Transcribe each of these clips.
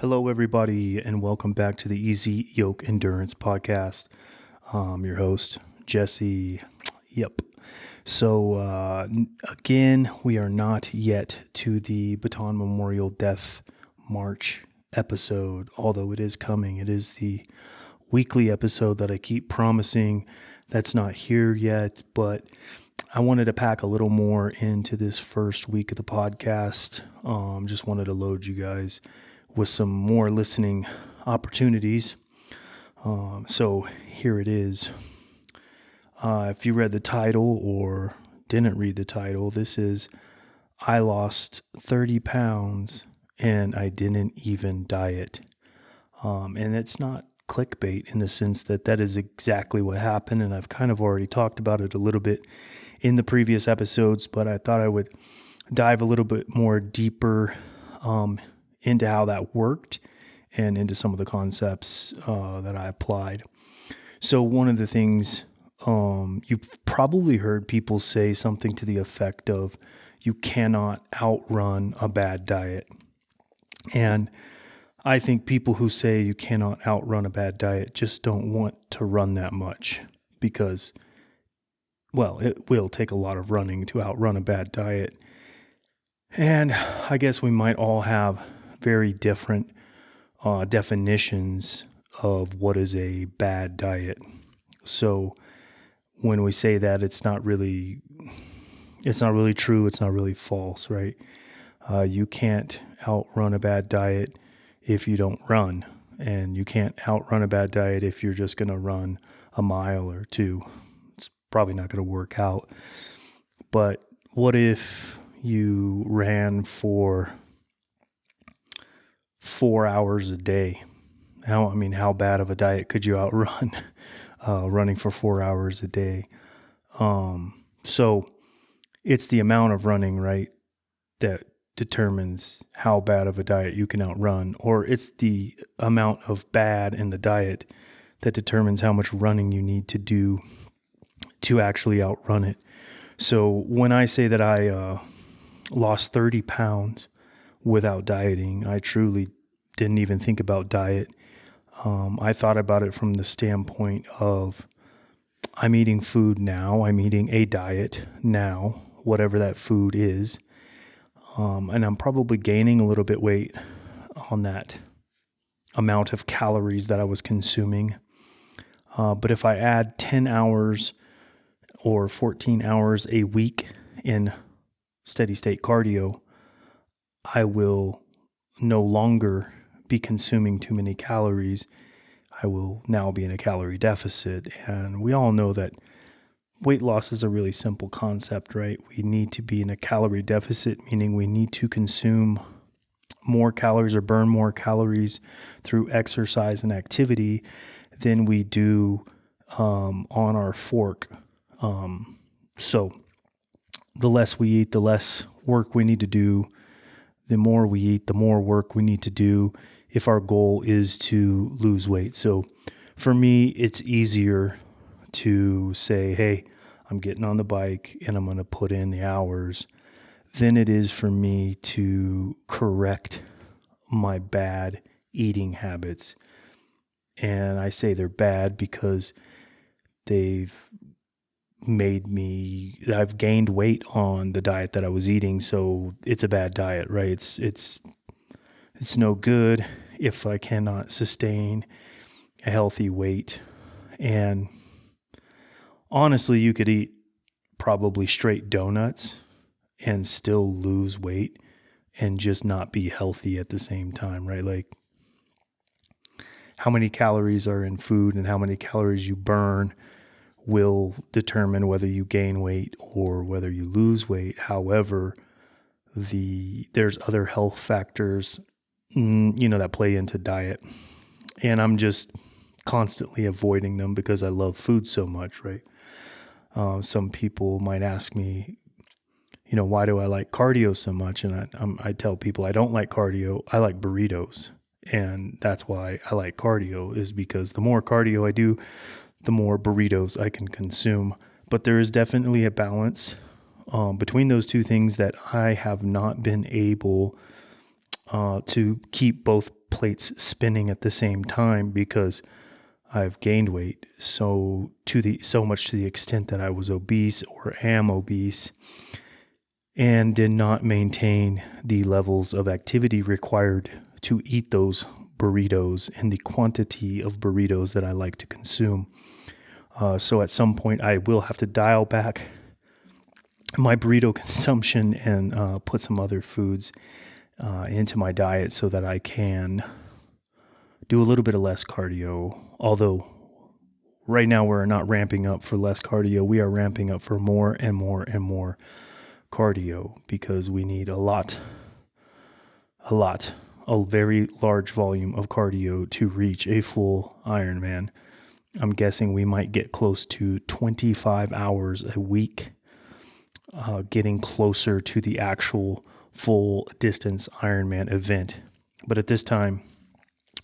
Hello, everybody, and welcome back to the Easy Yoke Endurance Podcast. I'm your host, Jesse. Yep. So, again, we are not yet to the Baton Memorial Death March episode, although it is coming. It is the weekly episode that I keep promising that's not here yet, but I wanted to pack a little more into this first week of the podcast. Just wanted to load you guys with some more listening opportunities. So here it is. If you read the title or didn't read the title, this is I lost 30 pounds and I didn't even diet. And it's not clickbait in the sense that that is exactly what happened. And I've kind of already talked about it a little bit in the previous episodes, but I thought I would dive a little bit more deeper into how that worked and into some of the concepts that I applied. So one of the things you've probably heard people say something to the effect of you cannot outrun a bad diet. And I think people who say you cannot outrun a bad diet just don't want to run that much because, well, it will take a lot of running to outrun a bad diet. And I guess we might all have very different definitions of what is a bad diet. So when we say that, it's not really true. It's not really false, right? You can't outrun a bad diet if you don't run, and you can't outrun a bad diet if you're just going to run a mile or two. It's probably not going to work out. But what if you ran for 4 hours a day? How bad of a diet could you outrun running for 4 hours a day? So it's the amount of running, right, that determines how bad of a diet you can outrun, or it's the amount of bad in the diet that determines how much running you need to do to actually outrun it. So when I say that I lost 30 pounds without dieting, I truly didn't even think about diet. I thought about it from the standpoint of I'm eating food now. I'm eating a diet now, whatever that food is. And I'm probably gaining a little bit weight on that amount of calories that I was consuming. But if I add 10 hours or 14 hours a week in steady state cardio, I will no longer be consuming too many calories. I will now be in a calorie deficit. And we all know that weight loss is a really simple concept, right? We need to be in a calorie deficit, meaning we need to consume more calories or burn more calories through exercise and activity than we do on our fork. So the less we eat, the less work we need to do. The more we eat, the more work we need to do if our goal is to lose weight. So for me, it's easier to say, hey, I'm getting on the bike and I'm going to put in the hours than it is for me to correct my bad eating habits. And I say they're bad because I've gained weight on the diet that I was eating. So it's a bad diet, right? It's no good if I cannot sustain a healthy weight. And honestly, you could eat probably straight donuts and still lose weight and just not be healthy at the same time, right? Like how many calories are in food and how many calories you burn will determine whether you gain weight or whether you lose weight. However, there's other health factors, that play into diet. And I'm just constantly avoiding them because I love food so much, right? Some people might ask me, why do I like cardio so much? And I tell people I don't like cardio. I like burritos. And that's why I like cardio, is because the more cardio I do, the more burritos I can consume. But there is definitely a balance between those two things that I have not been able to keep both plates spinning at the same time because I've gained weight so much to the extent that I was obese or am obese and did not maintain the levels of activity required to eat those burritos and the quantity of burritos that I like to consume. So at some point I will have to dial back my burrito consumption and put some other foods into my diet so that I can do a little bit of less cardio. Although right now we're not ramping up for less cardio. We are ramping up for more and more and more cardio because we need a very large volume of cardio to reach a full Ironman. I'm guessing we might get close to 25 hours a week, getting closer to the actual full distance Ironman event. But at this time,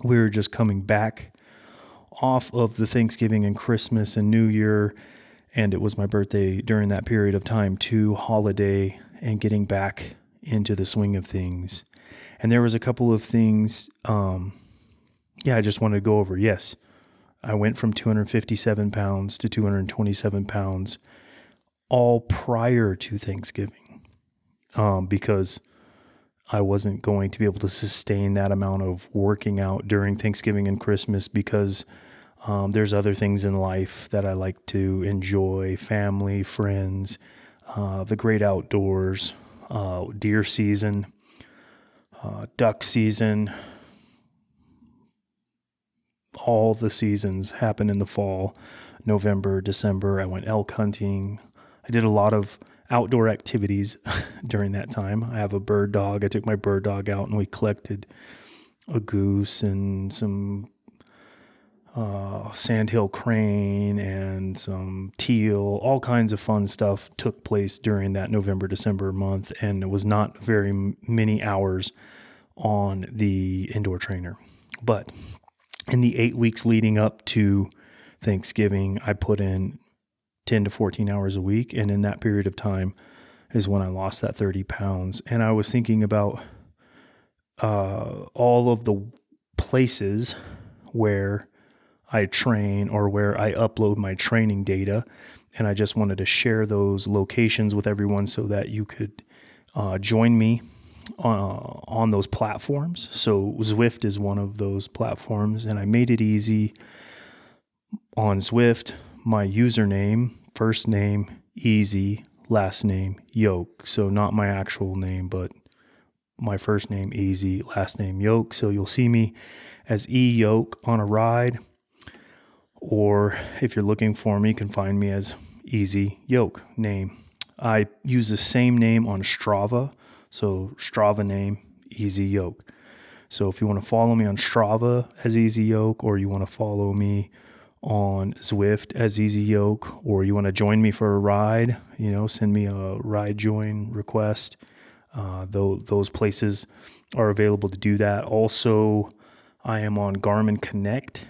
we're just coming back off of the Thanksgiving and Christmas and New Year, and it was my birthday during that period of time too, holiday, and getting back into the swing of things. And there was a couple of things, I just wanted to go over. Yes, I went from 257 pounds to 227 pounds all prior to Thanksgiving because I wasn't going to be able to sustain that amount of working out during Thanksgiving and Christmas because there's other things in life that I like to enjoy, family, friends, the great outdoors, deer season, duck season. All the seasons happen in the fall, November, December. I went elk hunting. I did a lot of outdoor activities during that time. I have a bird dog. I took my bird dog out and we collected a goose and some sandhill crane and some teal. All kinds of fun stuff took place during that November, December month, and it was not very many hours on the indoor trainer. But in the 8 weeks leading up to Thanksgiving, I put in 10 to 14 hours a week. And in that period of time is when I lost that 30 pounds. And I was thinking about all of the places where I train or where I upload my training data. And I just wanted to share those locations with everyone so that you could join me on those platforms. So Zwift is one of those platforms, and I made it easy on Zwift. My username, first name, Easy, last name, Yoke. So not my actual name, but my first name, Easy, last name, Yoke. So you'll see me as E Yoke on a ride, or if you're looking for me, you can find me as Easy Yoke name. I use the same name on Strava. So Strava name, Easy Yoke. So if you want to follow me on Strava as Easy Yoke, or you want to follow me on Zwift as Easy Yoke, or you want to join me for a ride, send me a ride join request. Those places are available to do that. Also, I am on Garmin Connect,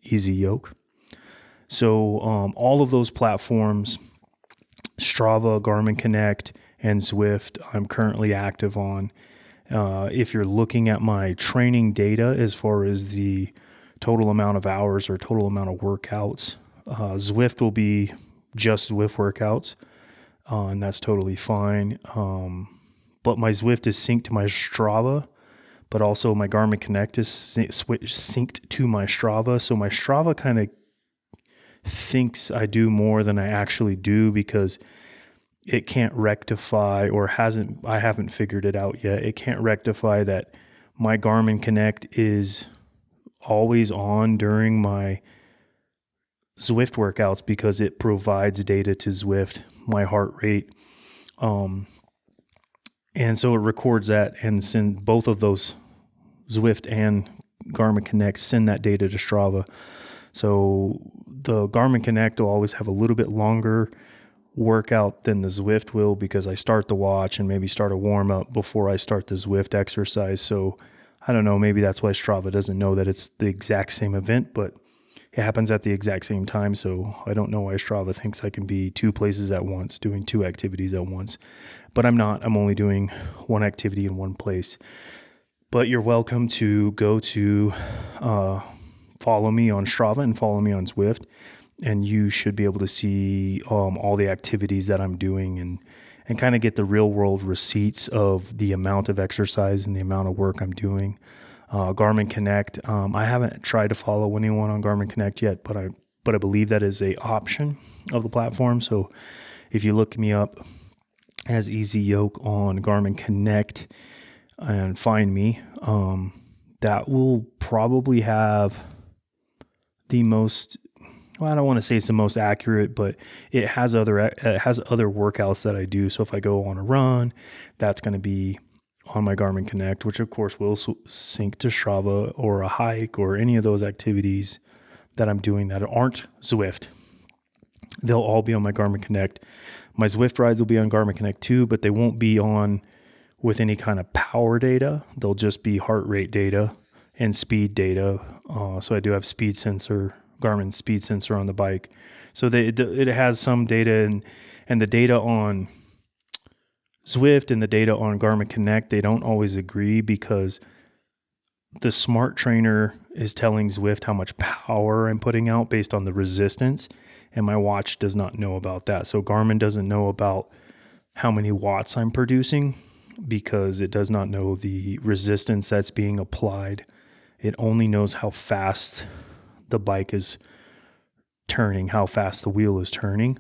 Easy Yoke. So all of those platforms, Strava, Garmin Connect, and Zwift, I'm currently active on. If you're looking at my training data as far as the total amount of hours or total amount of workouts, Zwift will be just Zwift workouts, and that's totally fine. But my Zwift is synced to my Strava, but also my Garmin Connect is synced to my Strava. So my Strava kind of thinks I do more than I actually do because it can't rectify, or I haven't figured it out yet. It can't rectify that my Garmin Connect is always on during my Zwift workouts because it provides data to Zwift, my heart rate. And so it records that and send both of those, Zwift and Garmin Connect, send that data to Strava. So the Garmin Connect will always have a little bit longer workout than the Zwift will because I start the watch and maybe start a warm up before I start the Zwift exercise. So I don't know, maybe that's why Strava doesn't know that it's the exact same event, but it happens at the exact same time. So I don't know why Strava thinks I can be two places at once, doing two activities at once, but I'm not. I'm only doing one activity in one place. But you're welcome to go to follow me on Strava and follow me on Zwift, and you should be able to see all the activities that I'm doing and kind of get the real world receipts of the amount of exercise and the amount of work I'm doing. Garmin Connect. I haven't tried to follow anyone on Garmin Connect yet, but I believe that is a option of the platform. So if you look me up as Easy Yoke on Garmin Connect and find me, that will probably have the most, well, I don't want to say it's the most accurate, but it has other workouts that I do. So if I go on a run, that's going to be on my Garmin Connect, which of course will sync to Strava, or a hike, or any of those activities that I'm doing that aren't Zwift. They'll all be on my Garmin Connect. My Zwift rides will be on Garmin Connect too, but they won't be on with any kind of power data. They'll just be heart rate data and speed data. So I do have Garmin speed sensor on the bike. So it has some data, and the data on Zwift and the data on Garmin Connect, they don't always agree, because the smart trainer is telling Zwift how much power I'm putting out based on the resistance, and my watch does not know about that. So Garmin doesn't know about how many watts I'm producing, because it does not know the resistance that's being applied. It only knows how fast the bike is turning, how fast the wheel is turning.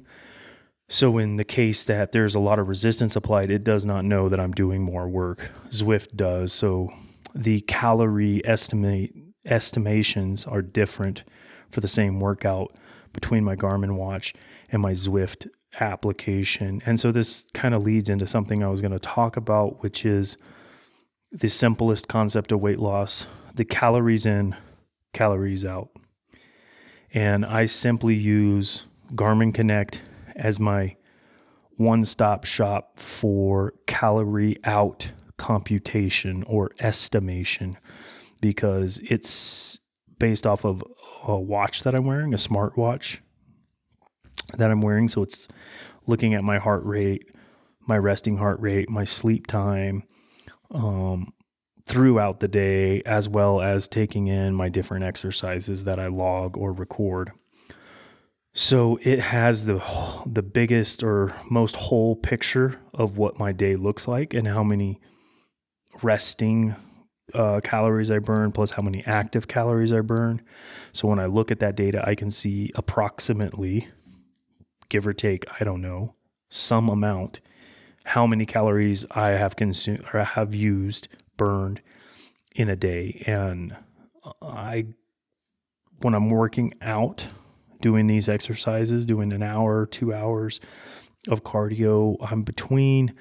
So in the case that there's a lot of resistance applied, it does not know that I'm doing more work. Zwift does. So the calorie estimations are different for the same workout between my Garmin watch and my Zwift application. And so this kind of leads into something I was going to talk about, which is the simplest concept of weight loss: the calories in, calories out. And I simply use Garmin Connect as my one-stop shop for calorie out computation or estimation, because it's based off of a watch that I'm wearing, a smart watch that I'm wearing. So it's looking at my heart rate, my resting heart rate, my sleep time throughout the day, as well as taking in my different exercises that I log or record. So it has the biggest or most whole picture of what my day looks like, and how many resting calories I burn, plus how many active calories I burn. So when I look at that data, I can see approximately, give or take, I don't know, some amount, how many calories I have consumed or have used, burned in a day. And when I'm working out, doing these exercises, doing an hour, 2 hours of cardio, I'm between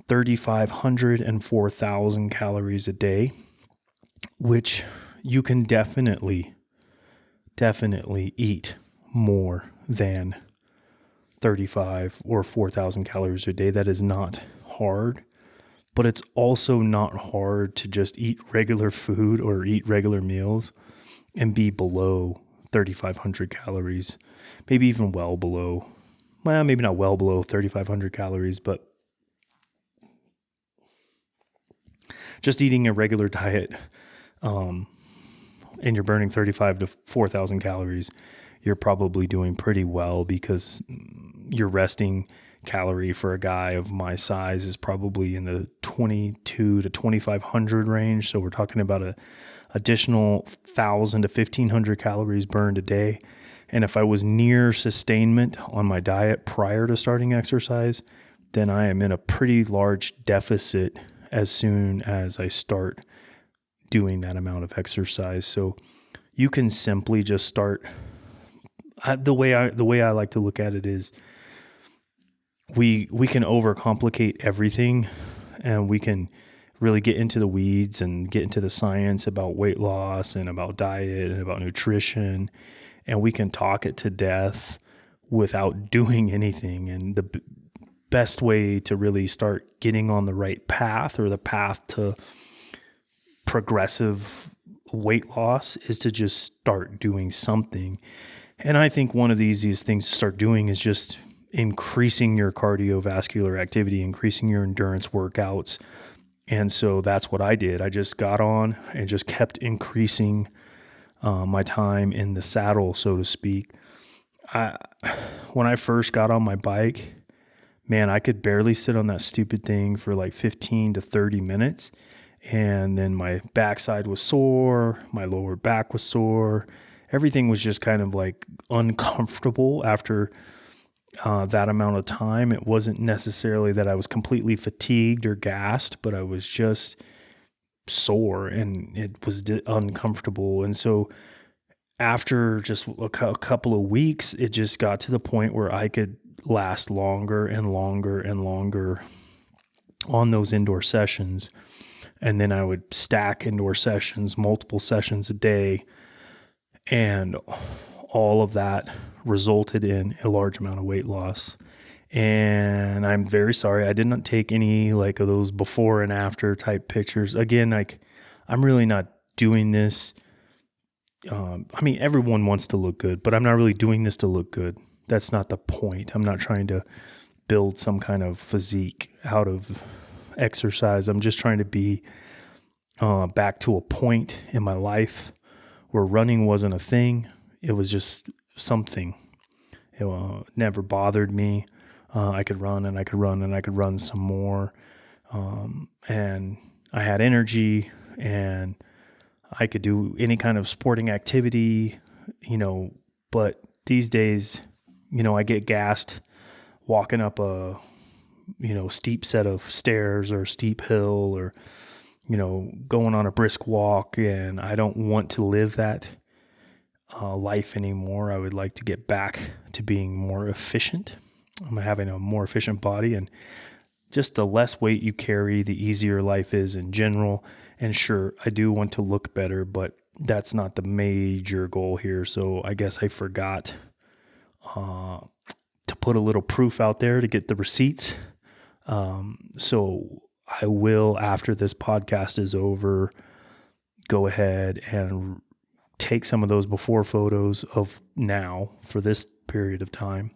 3,500 and 4,000 calories a day, which you can definitely eat more than 35 or 4,000 calories a day. That is not hard, but it's also not hard to just eat regular food or eat regular meals and be below 3,500 calories, maybe even well below, well, maybe not well below 3,500 calories, but just eating a regular diet, and you're burning 35 to 4,000 calories, you're probably doing pretty well, because your resting calorie for a guy of my size is probably in the 22 to 2,500 range. So we're talking about a additional 1,000 to 1,500 calories burned a day. And if I was near sustainment on my diet prior to starting exercise, then I am in a pretty large deficit as soon as I start doing that amount of exercise. So you can simply just start. The way I like to look at it is, we can overcomplicate everything, and we can really get into the weeds and get into the science about weight loss and about diet and about nutrition, and we can talk it to death without doing anything. And the best way to really start getting on the right path, or the path to progressive weight loss is to just start doing something. And I think one of the easiest things to start doing is just increasing your cardiovascular activity, increasing your endurance workouts. And so that's what I did. I just got on and just kept increasing my time in the saddle, so to speak. When I first got on my bike, man, I could barely sit on that stupid thing for like 15 to 30 minutes. And then my backside was sore, my lower back was sore. Everything was just kind of like uncomfortable after that amount of time. It wasn't necessarily that I was completely fatigued or gassed, but I was just sore and it was uncomfortable. And so after just a couple of weeks, it just got to the point where I could last longer and longer and longer on those indoor sessions. And then I would stack indoor sessions, multiple sessions a day. And all of that resulted in a large amount of weight loss. And I'm very sorry, I did not take any like of those before and after type pictures. Again, like I'm really not doing this. I mean, everyone wants to look good, but I'm not really doing this to look good. That's not the point. I'm not trying to build some kind of physique out of exercise. I'm just trying to be back to a point in my life where running wasn't a thing. It was just something. It never bothered me. I could run and I could run and I could run some more. And I had energy and I could do any kind of sporting activity, but these days, I get gassed walking up a, steep set of stairs or steep hill or, going on a brisk walk, and I don't want to live that life anymore. I would like to get back to being more efficient. I'm having a more efficient body, and just the less weight you carry, the easier life is in general. And sure, I do want to look better, but that's not the major goal here. So I guess I forgot to put a little proof out there to get the receipts. So I will, after this podcast is over, go ahead and take some of those before photos of now for this period of time.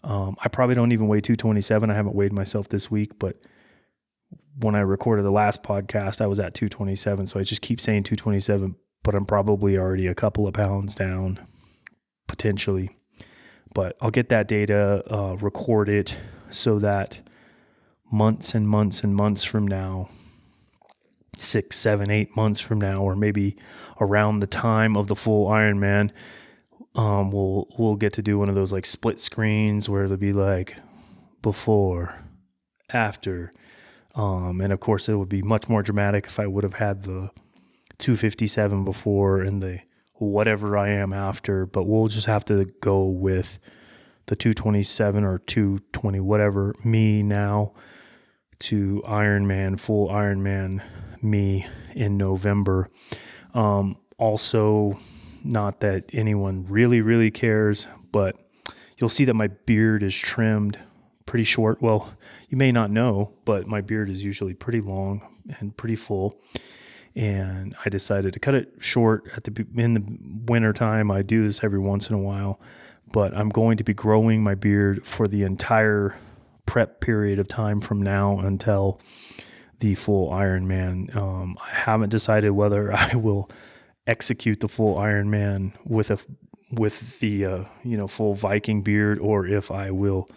I probably don't even weigh 227. I haven't weighed myself this week, but when I recorded the last podcast, I was at 227. So I just keep saying 227, but I'm probably already a couple of pounds down, potentially. But I'll get that data, record it so that months and months and months from now, 6, 7, 8 months from now, or maybe around the time of the full Ironman, we'll get to do one of those like split screens where it'll be like before, after, and of course it would be much more dramatic if I would have had the 257 before and the whatever I am after, but we'll just have to go with the 227 or 220, whatever, me now to Ironman, full Ironman me in November. Also, not that anyone really, really cares, but you'll see that my beard is trimmed pretty short. Well, you may not know, but my beard is usually pretty long and pretty full. And I decided to cut it short in the winter time. I do this every once in a while, but I'm going to be growing my beard for the entire prep period of time from now until the full Ironman. I haven't decided whether I will execute the full Ironman with the full Viking beard, or if I will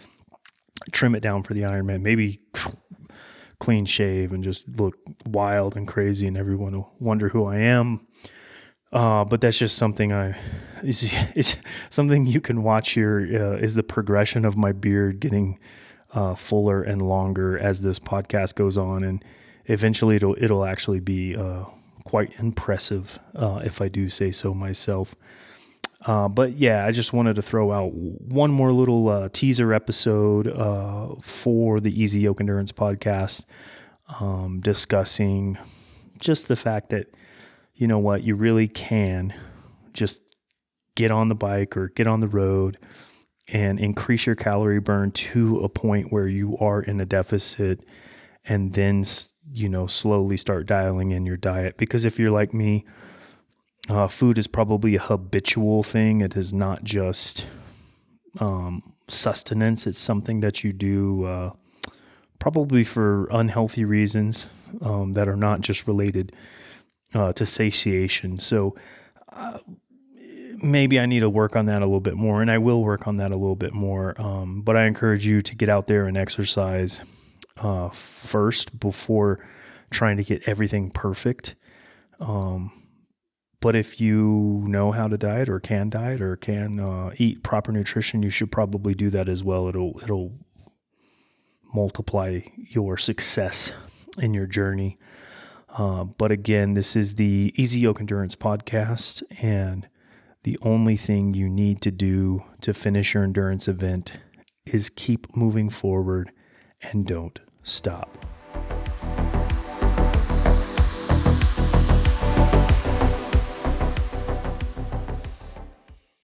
trim it down for the Ironman. Maybe clean shave and just look wild and crazy, and everyone will wonder who I am. But that's just something it's something you can watch here, is the progression of my beard getting fuller and longer as this podcast goes on, and eventually it'll actually be quite impressive, if I do say so myself. But yeah, I just wanted to throw out one more little teaser episode for the Easy Yoke Endurance podcast, discussing just the fact that, you know what, you really can just get on the bike or get on the road and increase your calorie burn to a point where you are in a deficit, and then, slowly start dialing in your diet. Because if you're like me, Food is probably a habitual thing. It is not just sustenance. It's something that you do probably for unhealthy reasons that are not just related to satiation. So maybe I need to work on that a little bit more, and I will work on that a little bit more. But I encourage you to get out there and exercise first before trying to get everything perfect. But if you know how to diet or can eat proper nutrition, you should probably do that as well. It'll multiply your success in your journey. But again, this is the Easy Yoke Endurance podcast, and the only thing you need to do to finish your endurance event is keep moving forward and don't stop.